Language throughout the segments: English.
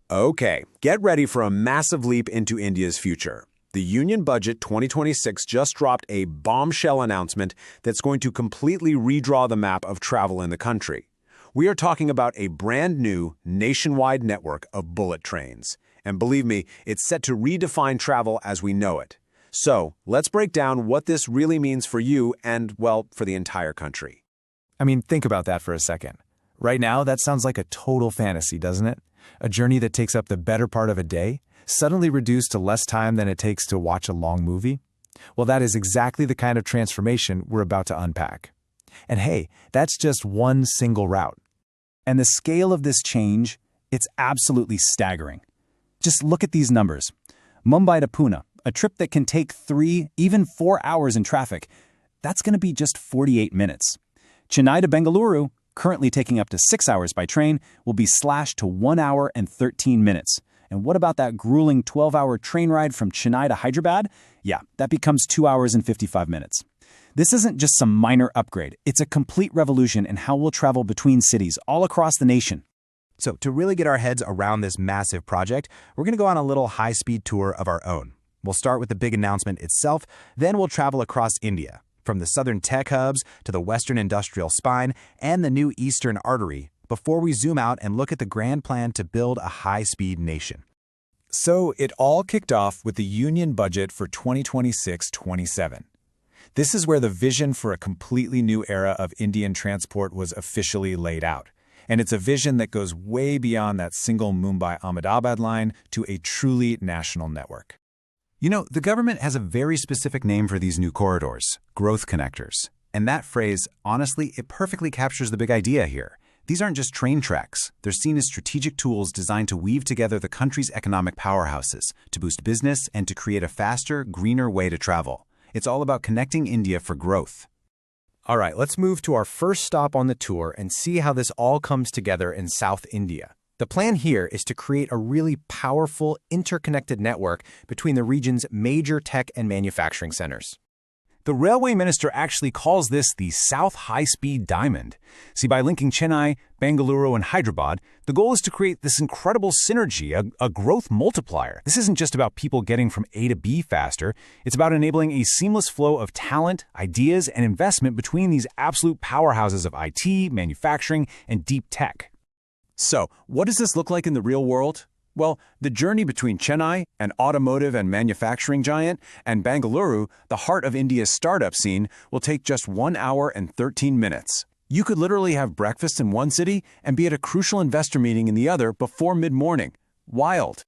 Okay, get ready for a massive leap into India's future. The Union Budget 2026 just dropped a bombshell announcement that's going to completely redraw the map of travel in the country. We are talking about a brand new nationwide network of bullet trains. And believe me, it's set to redefine travel as we know it. So, let's break down what this really means for you and, well, for the entire country. I mean, think about that for a second. Right now, that sounds like a total fantasy, doesn't it? A journey that takes up the better part of a day, suddenly reduced to less time than it takes to watch a long movie? Well, that is exactly the kind of transformation we're about to unpack. And hey, that's just one single route. And the scale of this change, it's absolutely staggering. Just look at these numbers. Mumbai to Pune, a trip that can take 3, even 4 hours in traffic, that's going to be just 48 minutes. Chennai to Bengaluru, currently taking up to 6 hours by train, will be slashed to 1 hour and 13 minutes. And what about that grueling 12-hour train ride from Chennai to Hyderabad? Yeah, that becomes 2 hours and 55 minutes. This isn't just some minor upgrade. It's a complete revolution in how we'll travel between cities all across the nation. So to really get our heads around this massive project, we're going to go on a little high-speed tour of our own. We'll start with the big announcement itself, then we'll travel across India, from the southern tech hubs to the western industrial spine and the new eastern artery, before we zoom out and look at the grand plan to build a high-speed nation. So it all kicked off with the Union Budget for 2026-27. This is where the vision for a completely new era of Indian transport was officially laid out. And it's a vision that goes way beyond that single Mumbai-Ahmedabad line to a truly national network. You know, the government has a very specific name for these new corridors, growth connectors. And that phrase, honestly, it perfectly captures the big idea here. These aren't just train tracks. They're seen as strategic tools designed to weave together the country's economic powerhouses, to boost business and to create a faster, greener way to travel. It's all about connecting India for growth. All right, let's move to our first stop on the tour and see how this all comes together in South India. The plan here is to create a really powerful, interconnected network between the region's major tech and manufacturing centers. The railway minister actually calls this the South High-Speed Diamond. See, by linking Chennai, Bengaluru, and Hyderabad, the goal is to create this incredible synergy, a growth multiplier. This isn't just about people getting from A to B faster. It's about enabling a seamless flow of talent, ideas, and investment between these absolute powerhouses of IT, manufacturing, and deep tech. So, what does this look like in the real world? Well, the journey between Chennai, an automotive and manufacturing giant, and Bengaluru, the heart of India's startup scene, will take just 1 hour and 13 minutes. You could literally have breakfast in one city and be at a crucial investor meeting in the other before mid-morning. Wild.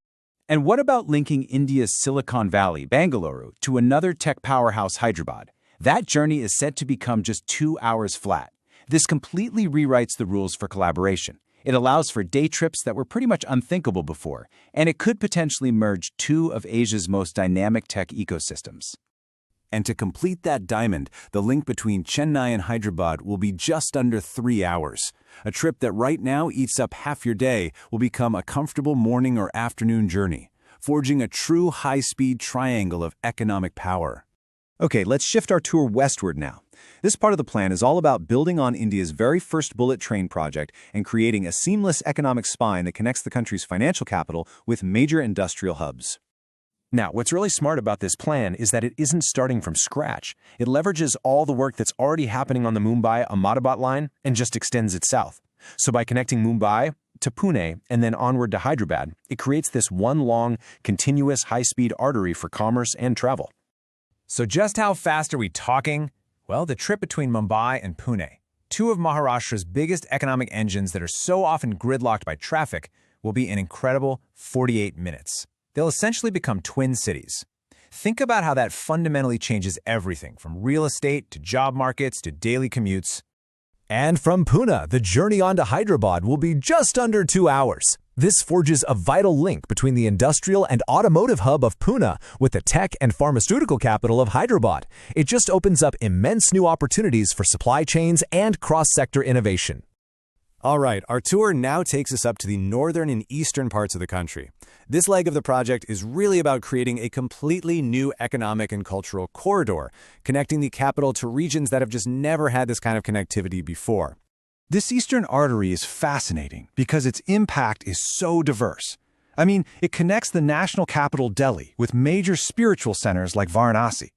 And what about linking India's Silicon Valley, Bengaluru, to another tech powerhouse, Hyderabad? That journey is set to become just 2 hours flat. This completely rewrites the rules for collaboration. It allows for day trips that were pretty much unthinkable before, and it could potentially merge two of Asia's most dynamic tech ecosystems. And to complete that diamond, the link between Chennai and Hyderabad will be just under 3 hours. A trip that right now eats up half your day will become a comfortable morning or afternoon journey, forging a true high-speed triangle of economic power. Okay, let's shift our tour westward now. This part of the plan is all about building on India's very first bullet train project and creating a seamless economic spine that connects the country's financial capital with major industrial hubs. Now, what's really smart about this plan is that it isn't starting from scratch. It leverages all the work that's already happening on the Mumbai-Ahmedabad line and just extends it south. So by connecting Mumbai to Pune and then onward to Hyderabad, it creates this one long, continuous high-speed artery for commerce and travel. So just how fast are we talking? Well, the trip between Mumbai and Pune, two of Maharashtra's biggest economic engines that are so often gridlocked by traffic, will be an incredible 48 minutes. They'll essentially become twin cities. Think about how that fundamentally changes everything from real estate to job markets to daily commutes. And from Pune, the journey on to Hyderabad will be just under 2 hours. This forges a vital link between the industrial and automotive hub of Pune with the tech and pharmaceutical capital of Hyderabad. It just opens up immense new opportunities for supply chains and cross-sector innovation. All right, our tour now takes us up to the northern and eastern parts of the country. This leg of the project is really about creating a completely new economic and cultural corridor, connecting the capital to regions that have just never had this kind of connectivity before. This eastern artery is fascinating because its impact is so diverse. I mean, it connects the national capital Delhi with major spiritual centers like Varanasi.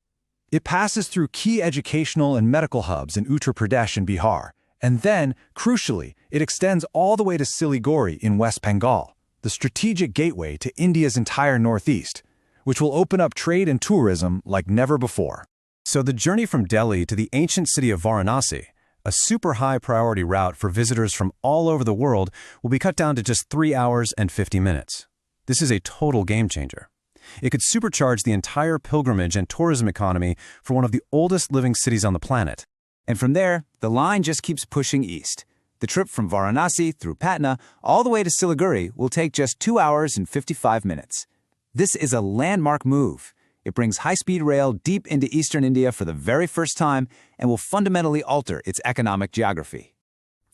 It passes through key educational and medical hubs in Uttar Pradesh and Bihar. And then, crucially, it extends all the way to Siliguri in West Bengal, the strategic gateway to India's entire northeast, which will open up trade and tourism like never before. So the journey from Delhi to the ancient city of Varanasi, a super high priority route for visitors from all over the world, will be cut down to just 3 hours and 50 minutes. This is a total game changer. It could supercharge the entire pilgrimage and tourism economy for one of the oldest living cities on the planet. And from there, the line just keeps pushing east. The trip from Varanasi through Patna all the way to Siliguri will take just 2 hours and 55 minutes. This is a landmark move. It brings high-speed rail deep into eastern India for the very first time and will fundamentally alter its economic geography.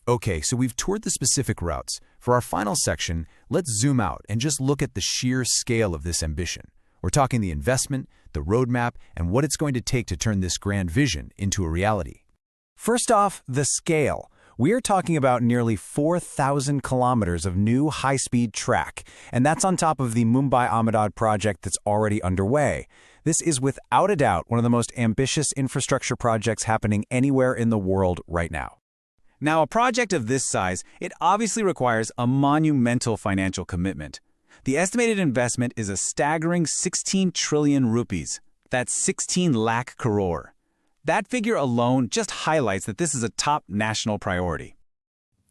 Okay, so we've toured the specific routes. For our final section, let's zoom out and just look at the sheer scale of this ambition. We're talking the investment, the roadmap, and what it's going to take to turn this grand vision into a reality. First off, the scale. We're talking about nearly 4,000 kilometers of new high-speed track, and that's on top of the Mumbai-Ahmedabad project that's already underway. This is without a doubt one of the most ambitious infrastructure projects happening anywhere in the world right now. Now, a project of this size, it obviously requires a monumental financial commitment. The estimated investment is a staggering 16 trillion rupees. That's 16 lakh crore. That figure alone just highlights that this is a top national priority.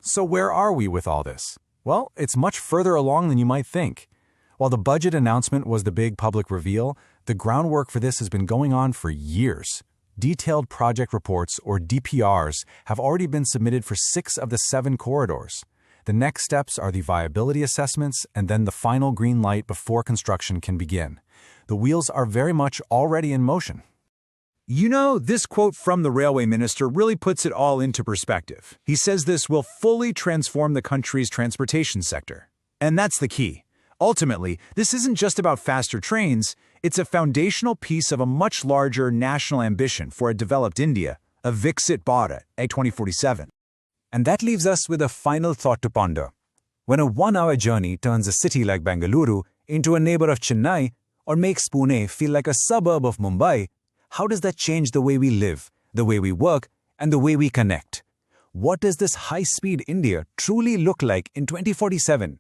So where are we with all this? Well, it's much further along than you might think. While the budget announcement was the big public reveal, the groundwork for this has been going on for years. Detailed project reports, or DPRs, have already been submitted for 6 of the 7 corridors. The next steps are the viability assessments and then the final green light before construction can begin. The wheels are very much already in motion. You know, this quote from the railway minister really puts it all into perspective. He says this will fully transform the country's transportation sector. And that's the key. Ultimately, this isn't just about faster trains, it's a foundational piece of a much larger national ambition for a developed India, a Viksit Bharat, a 2047. And that leaves us with a final thought to ponder. When a 1-hour journey turns a city like Bengaluru into a neighbor of Chennai or makes Pune feel like a suburb of Mumbai, how does that change the way we live, the way we work, and the way we connect? What does this high-speed India truly look like in 2047?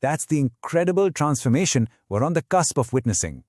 That's the incredible transformation we're on the cusp of witnessing.